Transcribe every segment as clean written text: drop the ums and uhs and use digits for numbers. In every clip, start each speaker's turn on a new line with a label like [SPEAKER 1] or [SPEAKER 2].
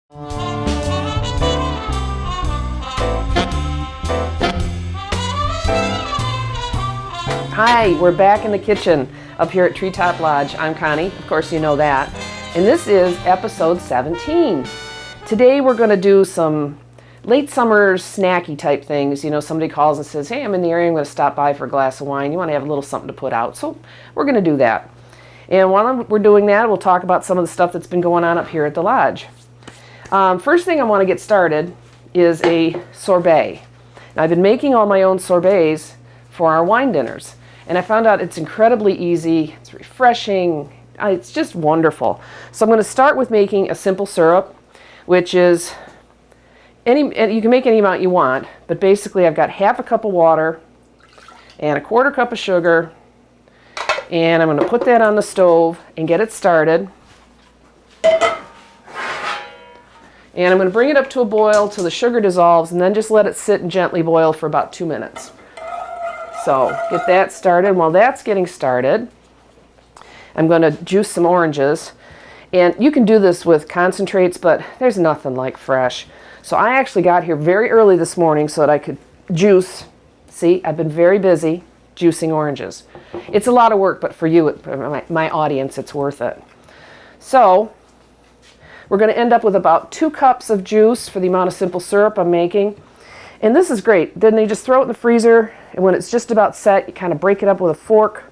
[SPEAKER 1] Hi, we're back in the kitchen up here at Treetop Lodge. I'm Connie, of course you know that. And this is episode 17. Today we're going to do some late summer snacky type things. You know, somebody calls and says, hey, I'm in the area, I'm going to stop by for a glass of wine. You want to have a little something to put out. So we're going to do that. And while we're doing that, we'll talk about some of the stuff that's been going on up here at the lodge. First thing I want to get started is a sorbet. Now, I've been making all my own sorbets for our wine dinners. And I found out it's incredibly easy, it's refreshing, it's just wonderful. So I'm going to start with making a simple syrup, which is, you can make any amount you want, but basically I've got half a cup of water and a quarter cup of sugar, and I'm going to put that on the stove and get it started. And I'm going to bring it up to a boil till the sugar dissolves, and then just let it sit and gently boil for about 2 minutes. So get that started. While that's getting started, I'm going to juice some oranges. And you can do this with concentrates, but there's nothing like fresh. So I actually got here very early this morning so that I could juice. See, I've been very busy juicing oranges. It's a lot of work, but for you, my audience, it's worth it. So we're going to end up with about 2 cups of juice for the amount of simple syrup I'm making. And this is great. Then you just throw it in the freezer, and when it's just about set, you kind of break it up with a fork.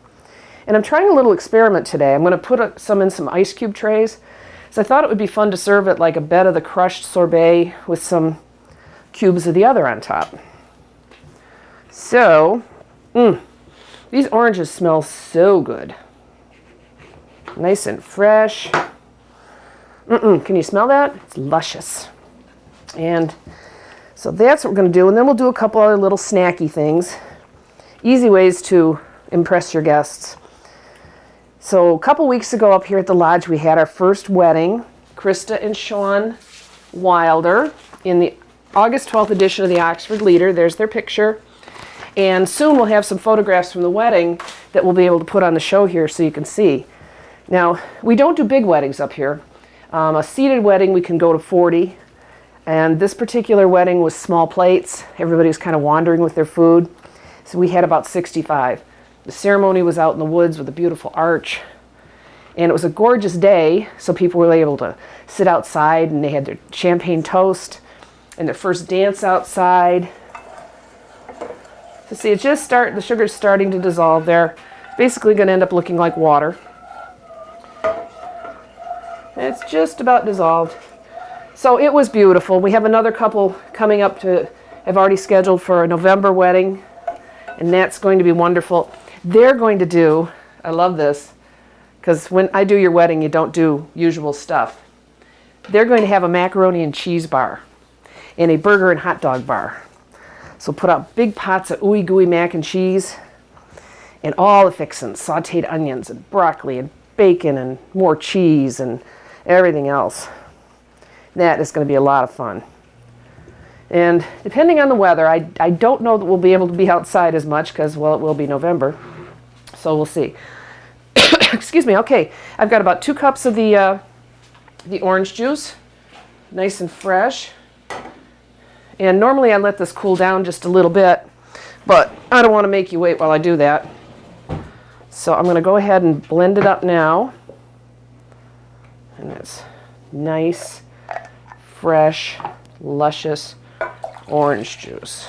[SPEAKER 1] And I'm trying a little experiment today. I'm going to put some in some ice cube trays. So I thought it would be fun to serve it like a bed of the crushed sorbet with some cubes of the other on top. So, these oranges smell so good. Nice and fresh. Can you smell that? It's luscious. And so that's what we're going to do, and then we'll do a couple other little snacky things. Easy ways to impress your guests. So a couple weeks ago up here at the lodge, we had our first wedding. Krista and Sean Wilder in the August 12th edition of the Oxford Leader. There's their picture. And soon we'll have some photographs from the wedding that we'll be able to put on the show here so you can see. Now, we don't do big weddings up here. A seated wedding, we can go to 40. And this particular wedding was small plates. Everybody was kind of wandering with their food. So we had about 65. The ceremony was out in the woods with a beautiful arch. And it was a gorgeous day, so people were able to sit outside, and they had their champagne toast and their first dance outside. So see, the sugar's starting to dissolve there. It's basically going to end up looking like water. And it's just about dissolved. So it was beautiful. We have another couple coming up I've already scheduled for a November wedding, and that's going to be wonderful. They're going to do, I love this, because when I do your wedding, you don't do usual stuff. They're going to have a macaroni and cheese bar and a burger and hot dog bar. So put out big pots of ooey gooey mac and cheese and all the fixins, sauteed onions and broccoli and bacon and more cheese and everything else. That is going to be a lot of fun. And depending on the weather, I don't know that we'll be able to be outside as much because, well, it will be November. So we'll see. Excuse me. Okay, I've got about 2 cups of the orange juice, nice and fresh. And normally I let this cool down just a little bit, but I don't want to make you wait while I do that. So I'm going to go ahead and blend it up now. And it's nice, fresh, luscious orange juice.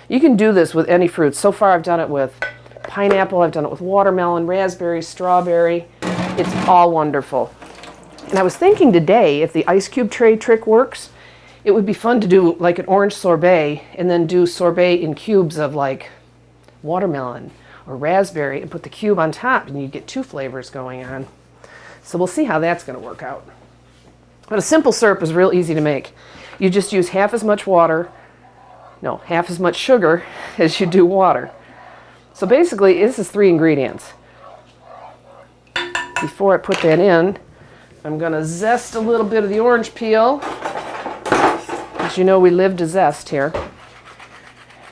[SPEAKER 1] You can do this with any fruit. So far I've done it with pineapple, I've done it with watermelon, raspberry, strawberry. It's all wonderful. And I was thinking today, if the ice cube tray trick works, it would be fun to do like an orange sorbet and then do sorbet in cubes of like watermelon or raspberry and put the cube on top, and you get 2 flavors going on. So we'll see how that's going to work out. But a simple syrup is real easy to make. You just use half as much sugar as you do water. So basically, this is 3 ingredients. Before I put that in, I'm going to zest a little bit of the orange peel. As you know, we live to zest here.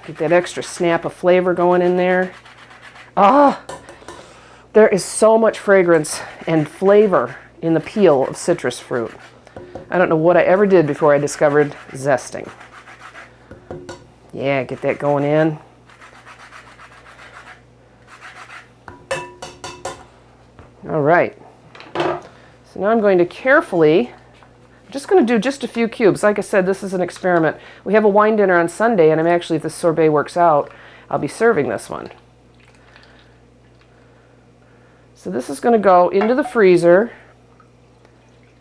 [SPEAKER 1] Get that extra snap of flavor going in there. Ah, there is so much fragrance and flavor in the peel of citrus fruit. I don't know what I ever did before I discovered zesting. Yeah, get that going in. All right. So now I'm going to carefully, I'm just going to do just a few cubes. Like I said, this is an experiment. We have a wine dinner on Sunday, and I'm actually, if the sorbet works out, I'll be serving this one. So this is going to go into the freezer.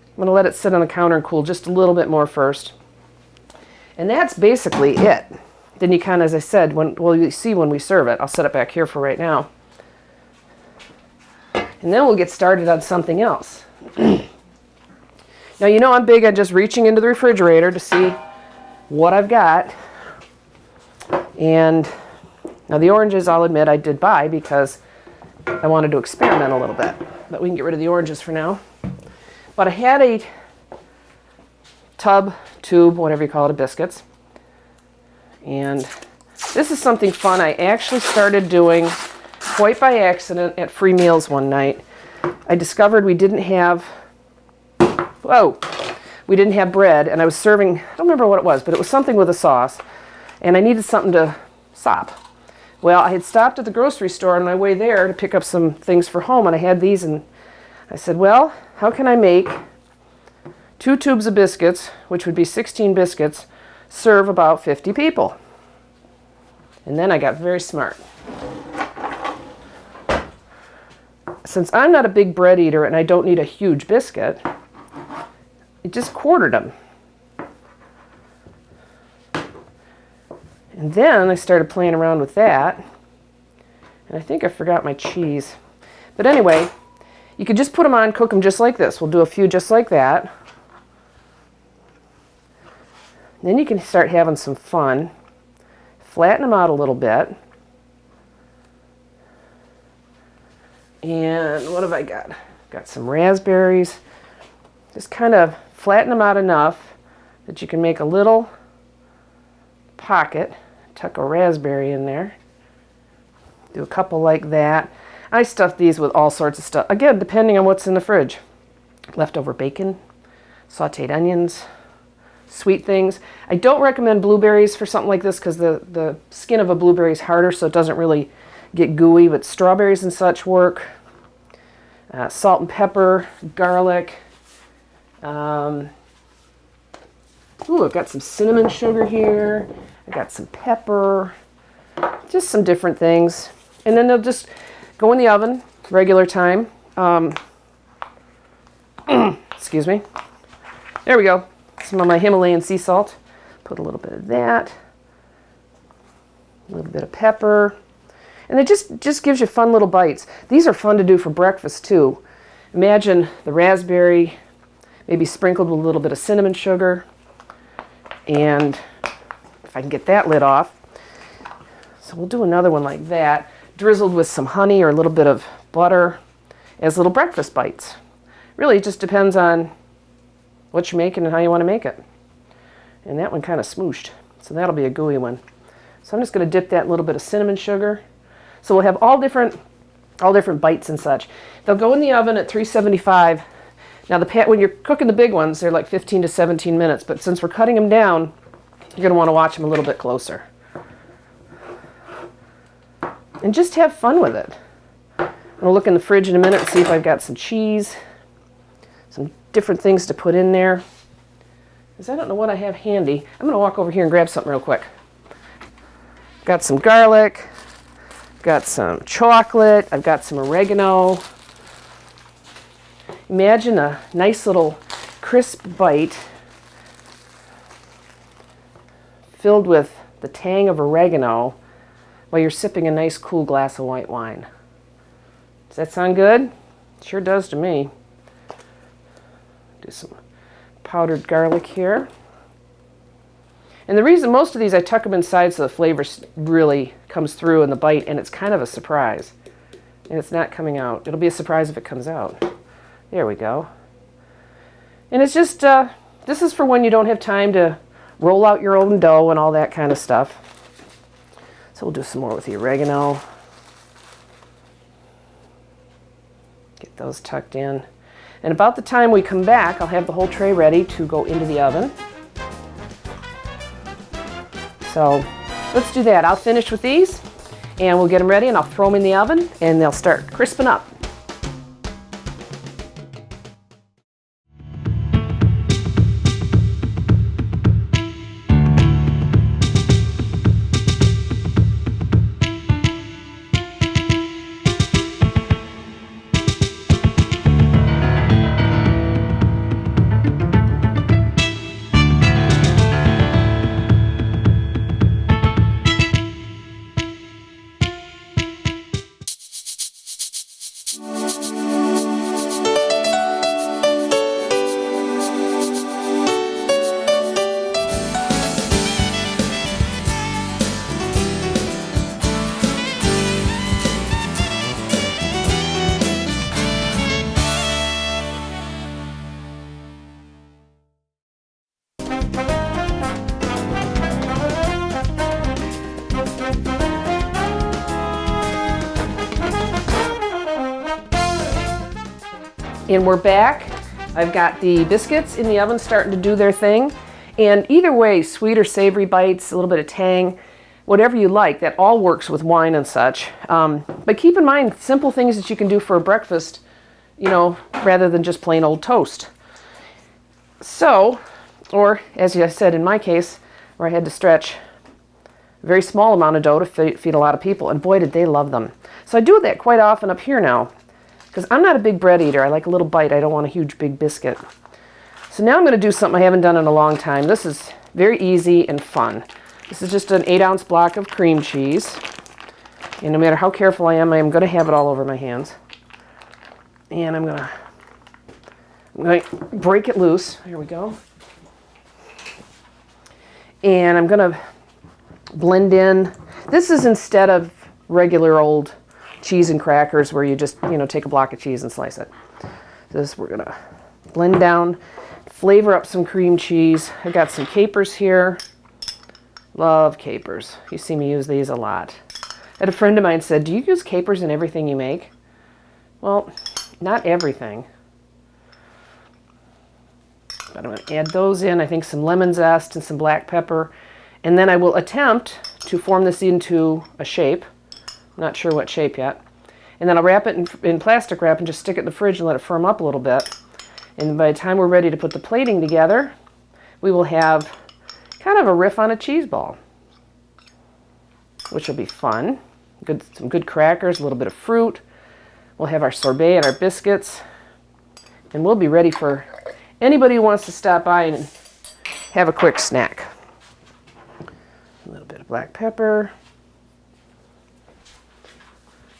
[SPEAKER 1] I'm going to let it sit on the counter and cool just a little bit more first. And that's basically it. Then you kind of, as I said, you see when we serve it. I'll set it back here for right now. And then we'll get started on something else. Now, you know I'm big on just reaching into the refrigerator to see what I've got. And now the oranges, I'll admit, I did buy because I wanted to experiment a little bit. But we can get rid of the oranges for now. But I had a tube, whatever you call it, of biscuits. And this is something fun I actually started doing quite by accident at free meals one night. I discovered we didn't have bread, and I was serving, I don't remember what it was, but it was something with a sauce, and I needed something to sop. Well, I had stopped at the grocery store on my way there to pick up some things for home, and I had these, and I said, well, how can I make 2 tubes of biscuits, which would be 16 biscuits, serve about 50 people? And then I got very smart. Since I'm not a big bread eater and I don't need a huge biscuit, I just quartered them. And then I started playing around with that. And I think I forgot my cheese. But anyway, you could just put them on, cook them just like this. We'll do a few just like that. Then you can start having some fun. Flatten them out a little bit. And what have I got? Got some raspberries. Just kind of flatten them out enough that you can make a little pocket. Tuck a raspberry in there. Do a couple like that. I stuff these with all sorts of stuff. Again, depending on what's in the fridge. Leftover bacon, sauteed onions, sweet things. I don't recommend blueberries for something like this because the skin of a blueberry is harder, so it doesn't really get gooey, but strawberries and such work. Salt and pepper, garlic. Ooh, I've got some cinnamon sugar here. I got some pepper. Just some different things. And then they'll just go in the oven, regular time. Excuse me. There we go. Some of my Himalayan sea salt. Put a little bit of that. A little bit of pepper. And it just gives you fun little bites. These are fun to do for breakfast too. Imagine the raspberry, maybe sprinkled with a little bit of cinnamon sugar. And if I can get that lid off. So we'll do another one like that, drizzled with some honey or a little bit of butter as little breakfast bites. Really, it just depends on what you're making and how you want to make it. And that one kind of smooshed, so that'll be a gooey one. So I'm just going to dip that in a little bit of cinnamon sugar. So we'll have all different bites and such. They'll go in the oven at 375. Now when you're cooking the big ones, they're like 15 to 17 minutes, but since we're cutting them down, you're going to want to watch them a little bit closer. And just have fun with it. I'll look in the fridge in a minute and see if I've got some cheese, some different things to put in there. Because I don't know what I have handy. I'm going to walk over here and grab something real quick. Got some garlic, got some chocolate, I've got some oregano. Imagine a nice little crisp bite filled with the tang of oregano while you're sipping a nice cool glass of white wine. Does that sound good? Sure does to me. Do some powdered garlic here. And the reason most of these I tuck them inside so the flavor really comes through in the bite, and it's kind of a surprise. And it's not coming out. It'll be a surprise if it comes out. There we go. And it's just, this is for when you don't have time to roll out your own dough and all that kind of stuff. So we'll do some more with the oregano. Get those tucked in. And about the time we come back, I'll have the whole tray ready to go into the oven. So let's do that. I'll finish with these and we'll get them ready and I'll throw them in the oven and they'll start crisping up. And we're back. I've got the biscuits in the oven starting to do their thing. And either way, sweet or savory bites, a little bit of tang, whatever you like, that all works with wine and such. But keep in mind, simple things that you can do for a breakfast, you know, rather than just plain old toast. So, or as I said in my case, where I had to stretch a very small amount of dough to feed a lot of people, and boy did they love them. So I do that quite often up here now, because I'm not a big bread eater. I like a little bite. I don't want a huge big biscuit. So now I'm going to do something I haven't done in a long time. This is very easy and fun. This is just an 8-ounce block of cream cheese. And no matter how careful I am going to have it all over my hands. And I'm going to break it loose. Here we go. And I'm going to blend in. This is instead of regular old cheese and crackers where you just, you know, take a block of cheese and slice it. This we're going to blend down, flavor up some cream cheese. I've got some capers here. Love capers. You see me use these a lot. I had a friend of mine said, "Do you use capers in everything you make?" Well, not everything. But I'm going to add those in. I think some lemon zest and some black pepper. And then I will attempt to form this into a shape. I'm not sure what shape yet. And then I'll wrap it in plastic wrap and just stick it in the fridge and let it firm up a little bit. And by the time we're ready to put the plating together, we will have kind of a riff on a cheese ball, which will be fun. Some good crackers, a little bit of fruit. We'll have our sorbet and our biscuits. And we'll be ready for anybody who wants to stop by and have a quick snack. A little bit of black pepper.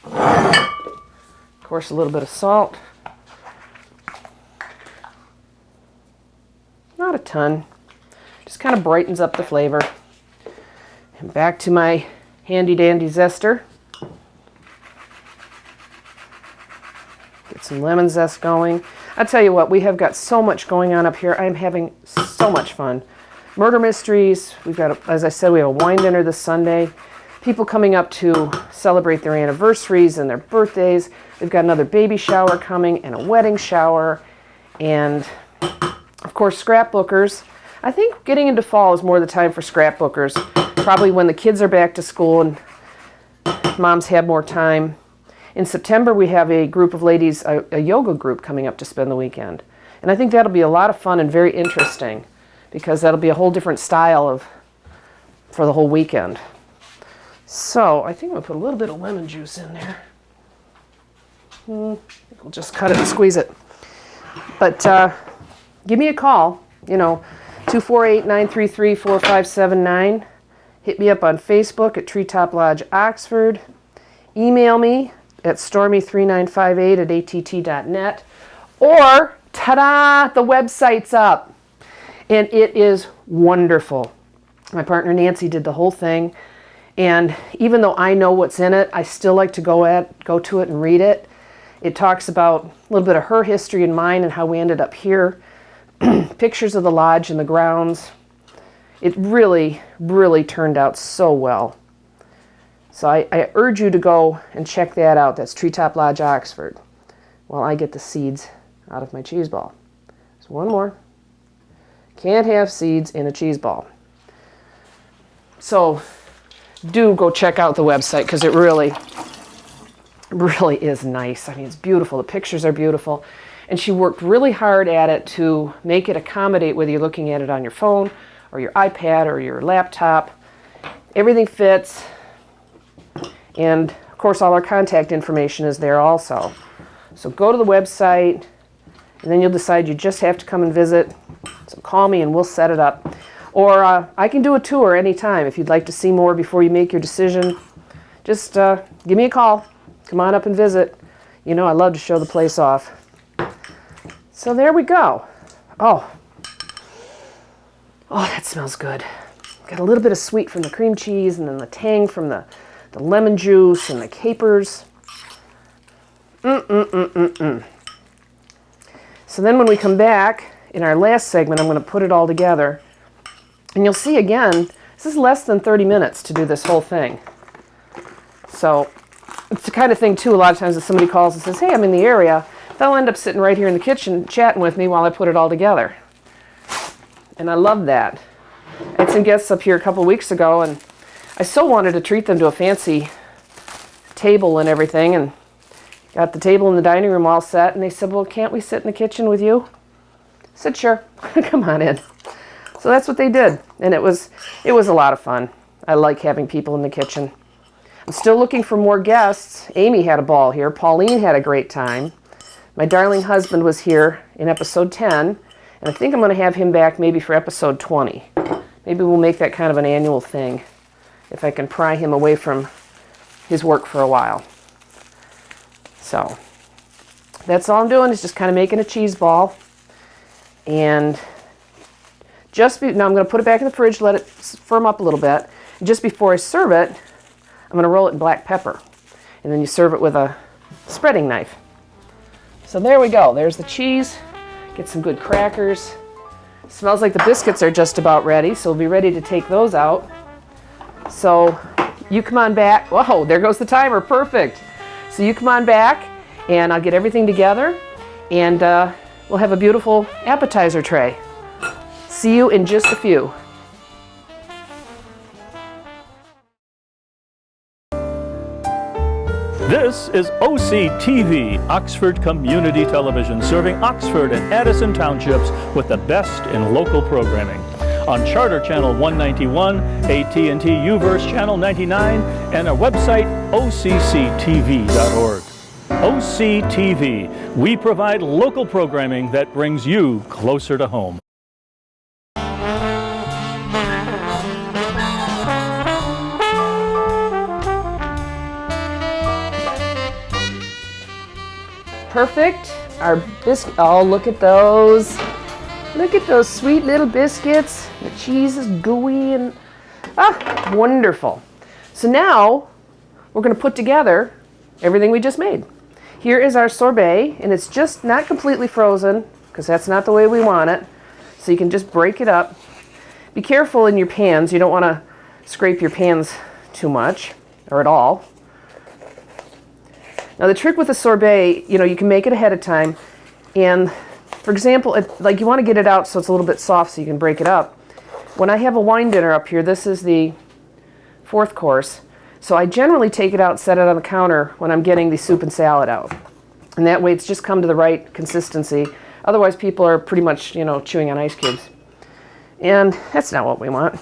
[SPEAKER 1] Of course, a little bit of salt. Not a ton. Just kind of brightens up the flavor. And back to my handy dandy zester. Get some lemon zest going. I tell you what, we have got so much going on up here. I'm having so much fun. Murder mysteries. We've got, as I said, we have a wine dinner this Sunday. People coming up to celebrate their anniversaries and their birthdays. We've got another baby shower coming and a wedding shower. And, of course, scrapbookers. I think getting into fall is more the time for scrapbookers. Probably when the kids are back to school and moms have more time. In September, we have a group of ladies, a yoga group coming up to spend the weekend. And I think that'll be a lot of fun and very interesting because that'll be a whole different style for the whole weekend. So I think I'm going to put a little bit of lemon juice in there. We'll just cut it and squeeze it. But give me a call, 248-933-4579. Hit me up on Facebook at Treetop Lodge Oxford. Email me at stormy3958@att.net. Or, ta-da, the website's up. And it is wonderful. My partner Nancy did the whole thing. And even though I know what's in it, I still like to go to it and read it. It talks about a little bit of her history and mine and how we ended up here. Pictures of the lodge and the grounds. It really, really turned out so well. So I urge you to go and check that out. That's Treetop Lodge Oxford. While I get the seeds out of my cheese ball. So one more. Can't have seeds in a cheese ball. So do go check out the website because it really is nice. I mean, it's beautiful. The pictures are beautiful. And she worked really hard at it to make it accommodate whether you're looking at it on your phone or your iPad or your laptop. Everything fits. And of course, all our contact information is there also. So go to the website, and then you'll decide you just have to come and visit. So call me and we'll set it up. Or I can do a tour anytime if you'd like to see more before you make your decision. Just give me a call. Come on up and visit. You know I love to show the place off. So there we go. Oh, that smells good. Got a little bit of sweet from the cream cheese and then the tang from the lemon juice and the capers. So then when we come back, in our last segment, I'm going to put it all together. And you'll see again, this is less than 30 minutes to do this whole thing. So it's the kind of thing, too, a lot of times if somebody calls and says, hey, I'm in the area, they'll end up sitting right here in the kitchen chatting with me while I put it all together. And I love that. I had some guests up here a couple weeks ago, and I so wanted to treat them to a fancy table and everything, and got the table in the dining room all set, and they said, well, can't we sit in the kitchen with you? I said, sure, come on in. So that's what they did, and it was a lot of fun. I like having people in the kitchen. I'm still looking for more guests. Amy had a ball here. Pauline had a great time. My darling husband was here in episode 10, and I think I'm going to have him back maybe for episode 20. Maybe we'll make that kind of an annual thing, if I can pry him away from his work for a while. So that's all I'm doing is just kind of making a cheese ball. And now I'm going to put it back in the fridge, let it firm up a little bit. And just before I serve it, I'm going to roll it in black pepper. And then you serve it with a spreading knife. So there we go. There's the cheese. Get some good crackers. Smells like the biscuits are just about ready, so we'll be ready to take those out. So you come on back. Whoa, there goes the timer. Perfect. So you come on back, and I'll get everything together, and we'll have a beautiful appetizer tray. See you in just a few.
[SPEAKER 2] This is OCTV, Oxford Community Television, serving Oxford and Addison Townships with the best in local programming. On Charter Channel 191, AT&T UVerse Channel 99, and our website, occtv.org. OCTV, we provide local programming that brings you closer to home.
[SPEAKER 1] Perfect. Our biscuit. Oh, look at those. Look at those sweet little biscuits. The cheese is gooey and wonderful. So now we're going to put together everything we just made. Here is our sorbet, and it's just not completely frozen because that's not the way we want it. So you can just break it up. Be careful in your pans. You don't want to scrape your pans too much or at all. Now the trick with the sorbet, you can make it ahead of time, and for example, like you want to get it out so it's a little bit soft so you can break it up. When I have a wine dinner up here, this is the 4th course, so I generally take it out and set it on the counter when I'm getting the soup and salad out. And that way it's just come to the right consistency. Otherwise people are pretty much, chewing on ice cubes. And that's not what we want.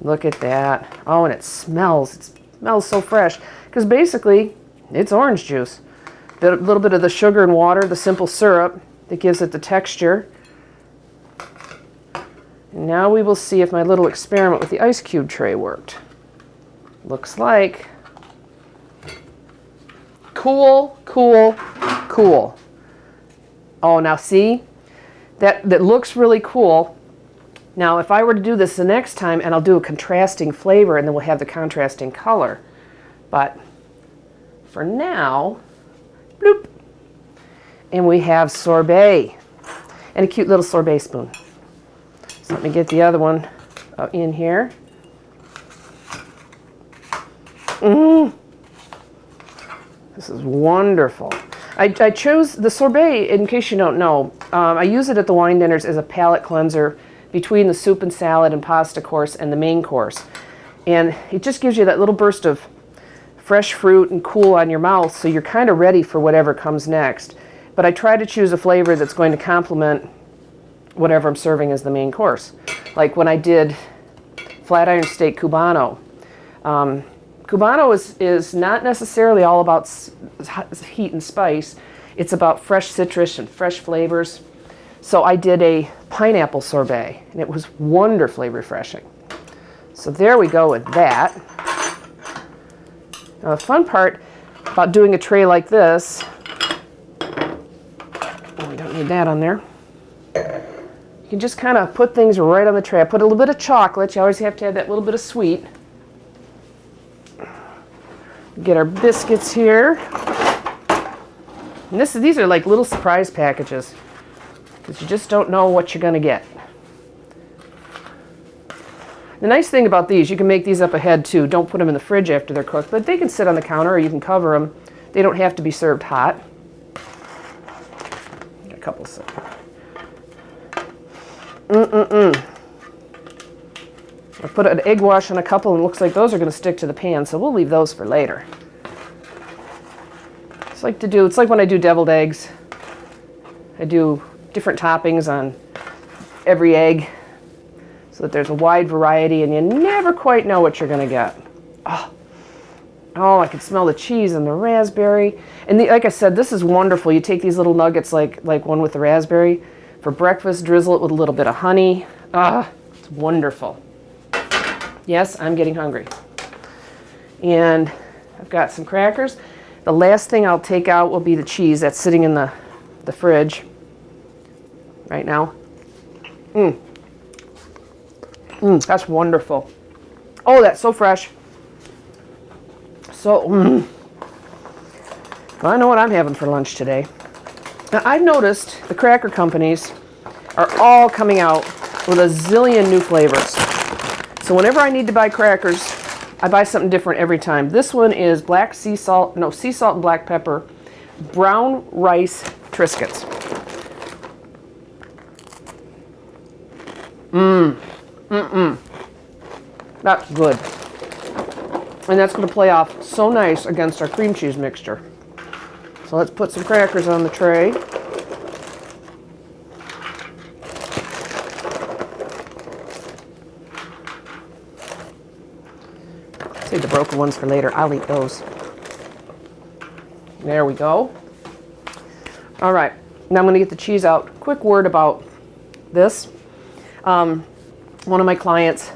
[SPEAKER 1] Look at that. Oh, and it smells so fresh, because basically it's orange juice. A little bit of the sugar and water, the simple syrup that gives it the texture. And now we will see if my little experiment with the ice cube tray worked. Looks like. Cool, cool, cool. Oh, now see? That looks really cool. Now, if I were to do this the next time, and I'll do a contrasting flavor, and then we'll have the contrasting color. But for now, bloop. And we have sorbet. And a cute little sorbet spoon. So let me get the other one in here. This is wonderful. I chose the sorbet, in case you don't know, I use it at the wine dinners as a palate cleanser between the soup and salad and pasta course and the main course. And it just gives you that little burst of fresh fruit and cool on your mouth, so you're kind of ready for whatever comes next. But I try to choose a flavor that's going to complement whatever I'm serving as the main course. Like when I did flat iron steak Cubano. Cubano is not necessarily all about heat and spice. It's about fresh citrus and fresh flavors. So I did a pineapple sorbet, and it was wonderfully refreshing. So there we go with that. Now the fun part about doing a tray like this, oh, we don't need that on there. You can just kind of put things right on the tray. I put a little bit of chocolate. You always have to have that little bit of sweet. Get our biscuits here. And these are like little surprise packages, because you just don't know what you're going to get. The nice thing about these, you can make these up ahead too. Don't put them in the fridge after they're cooked, but they can sit on the counter or you can cover them. They don't have to be served hot. A couple seconds. I put an egg wash on a couple and it looks like those are going to stick to the pan, so we'll leave those for later. It's like when I do deviled eggs. I do different toppings on every egg so that there's a wide variety and you never quite know what you're going to get. Oh, I can smell the cheese and the raspberry. And like I said, this is wonderful. You take these little nuggets like one with the raspberry for breakfast, drizzle it with a little bit of honey. It's wonderful. Yes, I'm getting hungry. And I've got some crackers. The last thing I'll take out will be the cheese that's sitting in the fridge right now. That's wonderful. Oh, that's so fresh. Well, I know what I'm having for lunch today. Now, I've noticed the cracker companies are all coming out with a zillion new flavors. So whenever I need to buy crackers, I buy something different every time. This one is sea salt and black pepper, brown rice Triscuits. That's good. And that's going to play off so nice against our cream cheese mixture. So let's put some crackers on the tray. Save the broken ones for later. I'll eat those. There we go. All right, now I'm going to get the cheese out. Quick word about this. One of my clients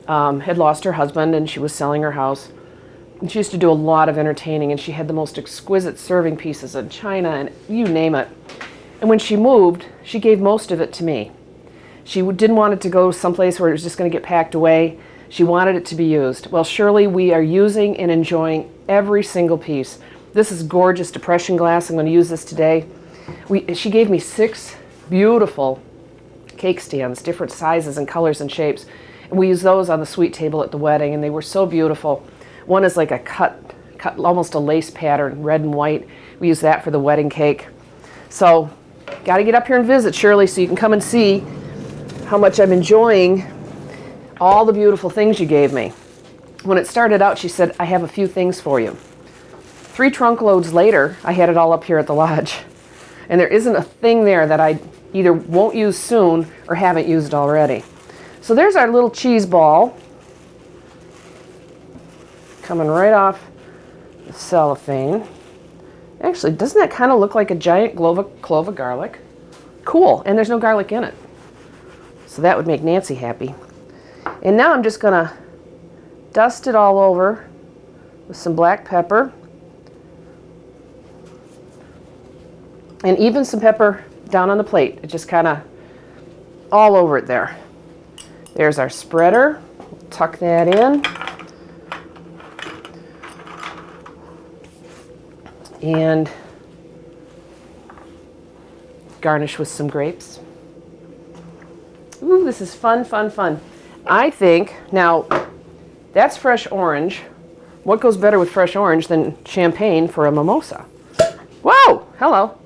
[SPEAKER 1] had lost her husband and she was selling her house. And she used to do a lot of entertaining and she had the most exquisite serving pieces in china and you name it. And when she moved, she gave most of it to me. She didn't want it to go someplace where it was just going to get packed away. She wanted it to be used. Well, surely we are using and enjoying every single piece. This is gorgeous depression glass. I'm going to use this today. She gave me 6 beautiful cake stands, different sizes and colors and shapes. And we used those on the sweet table at the wedding, and they were so beautiful. One is like a cut almost a lace pattern, red and white. We use that for the wedding cake. So, got to get up here and visit, Shirley, so you can come and see how much I'm enjoying all the beautiful things you gave me. When it started out, she said, I have a few things for you. 3 trunk loads later, I had it all up here at the lodge. And there isn't a thing there that I either won't use soon or haven't used already. So there's our little cheese ball. Coming right off the cellophane. Actually, doesn't that kind of look like a giant clove of garlic? Cool, and there's no garlic in it. So that would make Nancy happy. And now I'm just gonna dust it all over with some black pepper. And even some pepper down on the plate. It just kind of all over it there. There's our spreader. Tuck that in. And garnish with some grapes. Ooh, this is fun, fun, fun. I think, now, that's fresh orange. What goes better with fresh orange than champagne for a mimosa? Whoa! Hello.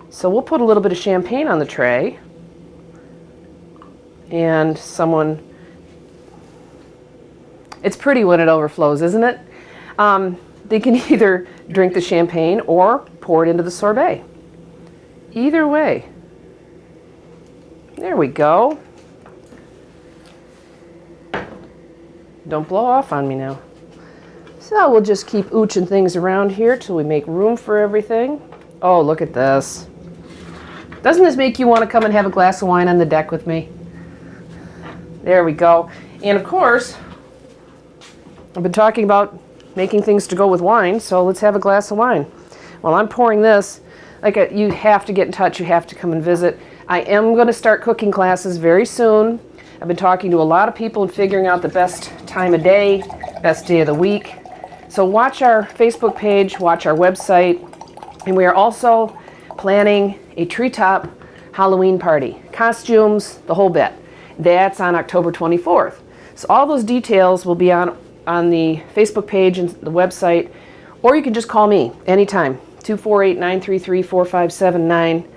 [SPEAKER 1] So we'll put a little bit of champagne on the tray. And it's pretty when it overflows, isn't it? They can either drink the champagne or pour it into the sorbet. Either way. There we go. Don't blow off on me now. So we'll just keep ooching things around here till we make room for everything. Oh, look at this. Doesn't this make you want to come and have a glass of wine on the deck with me? There we go. And of course, I've been talking about making things to go with wine, so let's have a glass of wine. While I'm pouring this, you have to get in touch, you have to come and visit. I am going to start cooking classes very soon. I've been talking to a lot of people and figuring out the best time of day, best day of the week. So watch our Facebook page, watch our website, and we are also planning a Treetop Halloween party. Costumes, the whole bit. That's on October 24th. So all those details will be on the Facebook page and the website, or you can just call me anytime, 248-933-4579,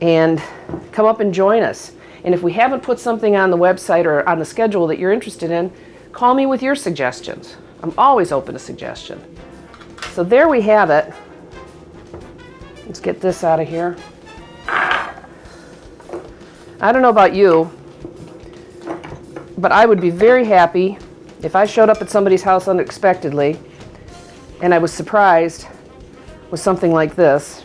[SPEAKER 1] and come up and join us. And if we haven't put something on the website or on the schedule that you're interested in, call me with your suggestions. I'm always open to suggestion. So there we have it. Let's get this out of here. I don't know about you, but I would be very happy if I showed up at somebody's house unexpectedly and I was surprised with something like this.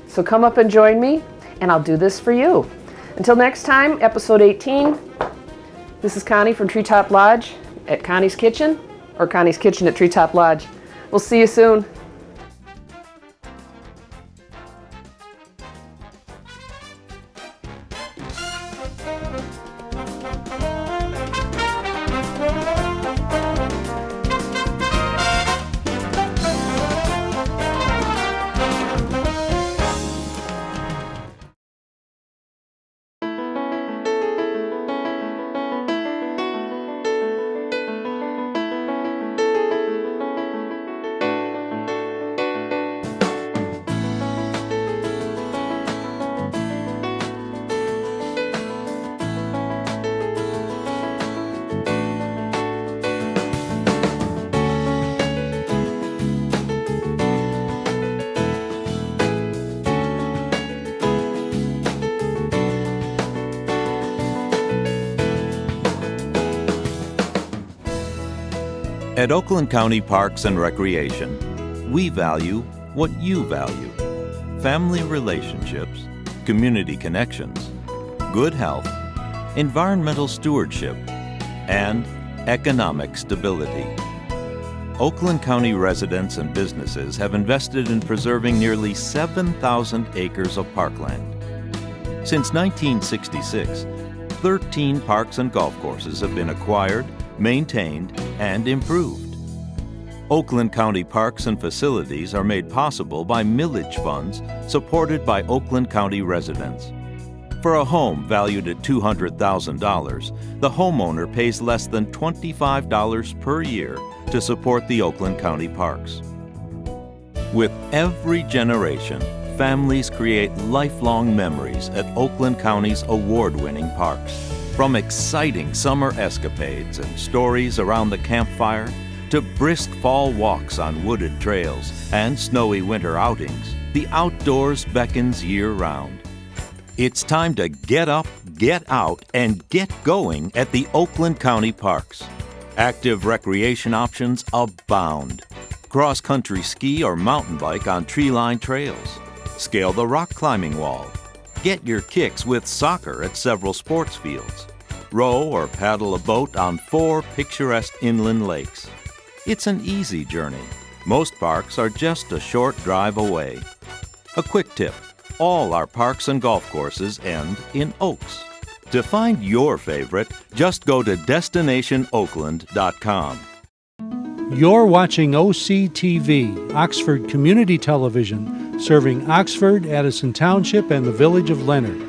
[SPEAKER 1] So come up and join me, and I'll do this for you. Until next time, episode 18, this is Connie from Treetop Lodge at Connie's Kitchen, or Connie's Kitchen at Treetop Lodge. We'll see you soon.
[SPEAKER 3] At Oakland County Parks and Recreation, we value what you value: family relationships, community connections, good health, environmental stewardship, and economic stability. Oakland County residents and businesses have invested in preserving nearly 7,000 acres of parkland. Since 1966, 13 parks and golf courses have been acquired, maintained, and improved. Oakland County parks and facilities are made possible by millage funds supported by Oakland County residents. For a home valued at $200,000, the homeowner pays less than $25 per year to support the Oakland County parks. With every generation, families create lifelong memories at Oakland County's award-winning parks. From exciting summer escapades and stories around the campfire to brisk fall walks on wooded trails and snowy winter outings, the outdoors beckons year-round. It's time to get up, get out, and get going at the Oakland County parks. Active recreation options abound. Cross-country ski or mountain bike on tree-lined trails. Scale the rock climbing wall. Get your kicks with soccer at several sports fields. Row or paddle a boat on 4 picturesque inland lakes. It's an easy journey. Most parks are just a short drive away. A quick tip: all our parks and golf courses end in Oaks. To find your favorite, just go to destinationoakland.com.
[SPEAKER 4] You're watching OCTV, Oxford Community Television, serving Oxford, Addison Township, and the Village of Leonard.